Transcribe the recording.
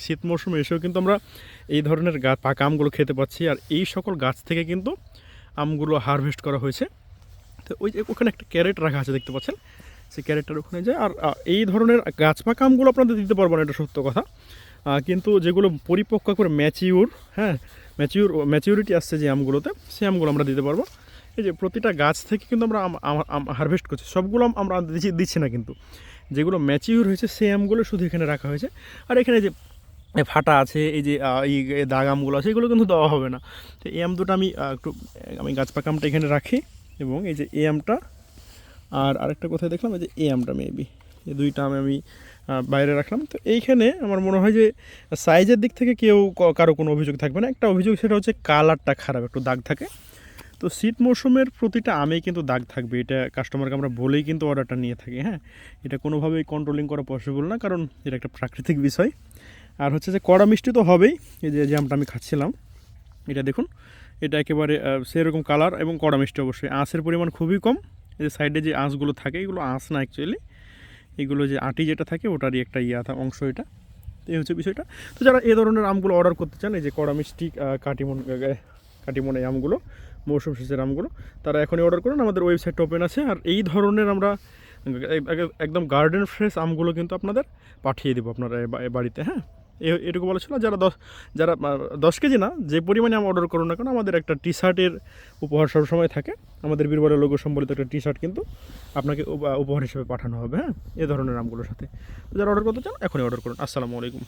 শীত মৌসুমে এসেও কিন্তু আমরা এই ধরনের পাকা আমগুলো খেতে পাচ্ছি, আর এই সকল গাছ থেকে কিন্তু আমগুলো হারভেস্ট করা হয়েছে। তো ওই যে ওখানে একটা ক্যারেট রাখা আছে দেখতে পাচ্ছেন, সেই ক্যারেটটার ওখানে যায়। আর এই ধরনের গাছ পাকা আমগুলো আপনাদের দিতে পারবো না, এটা সত্য কথা। কিন্তু যেগুলো পরিপক্ক করে ম্যাচিউর, হ্যাঁ ম্যাচিউরিটি আসছে যে আমগুলোতে, সেই আমগুলো আমরা দিতে পারবো। এই যে প্রতিটা গাছ থেকে কিন্তু আমরা হারভেস্ট করছি, সবগুলো আমরা দিচ্ছি না, কিন্তু যেগুলো ম্যাচিউর হয়েছে সেই আমগুলো শুধু এখানে রাখা হয়েছে। আর এখানে যে ফাটা আছে, এই যে এই দাগ আমগুলো আছে, এগুলো কিন্তু দেওয়া হবে না। তো এই আম দুটো আমি গাছ পাকা আমটা এখানে রাখি, এবং এই যে এই আমটা আর আরেকটা কোথায় দেখলাম, এই যে এই আমটা মেবি, এই দুইটা আমি বাইরে রাখলাম। তো এইখানে আমার মনে হয় যে সাইজের দিক থেকে কারো কোনো অভিযোগ থাকবে না। একটা অভিযোগ, সেটা হচ্ছে কালারটা খারাপ, একটু দাগ থাকে। তো শীত মৌসুমের প্রতিটা আমেই কিন্তু দাগ থাকবে, এটা কাস্টমারকে আমরা বলেই কিন্তু অর্ডারটা নিয়ে থাকি। হ্যাঁ, এটা কোনোভাবেই কন্ট্রোলিং করা পসিবল না, কারণ এটা একটা প্রাকৃতিক বিষয়। আর হচ্ছে যে কড়া মিষ্টি তো হবেই। এই যে আমটা আমি খাচ্ছিলাম, এটা দেখুন, এটা একেবারে সেরকম কালার এবং কড়া মিষ্টি অবশ্যই। আঁশের পরিমাণ খুবই কম। এই যে সাইডে যে আঁশগুলো থাকে, এগুলো আঁশ না অ্যাকচুয়ালি, এগুলো যে আটি যেটা থাকে ওটারই একটা অংশ এটা। তো এই হচ্ছে বিষয়টা। তো যারা এই ধরনের আমগুলো অর্ডার করতে চান, এই যে কড়া মিষ্টি কাটিমন এই আমগুলো, মৌসুম শেষের আমগুলো, তারা এখনই অর্ডার করুন। আমাদের ওয়েবসাইট ওপেন আছে। আর এই ধরনের আমরা একদম গার্ডেন ফ্রেশ আমগুলো কিন্তু আপনাদের পাঠিয়ে দেবো আপনার বাড়িতে। হ্যাঁ, এটুকু বলা ছিল। যারা 10 কেজি না, যে পরিমাণে আম অর্ডার করুন না কেন, আমাদের একটা টি শার্টের উপহার সবসময় থাকে। আমাদের বীরবলের লোগো সম্বলিত একটা টি শার্ট কিন্তু আপনাকে উপহার হিসেবে পাঠানো হবে, হ্যাঁ, এ ধরনের আমগুলোর সাথে। যারা অর্ডার করতে চান এখনই অর্ডার করুন। আসসালামু আলাইকুম।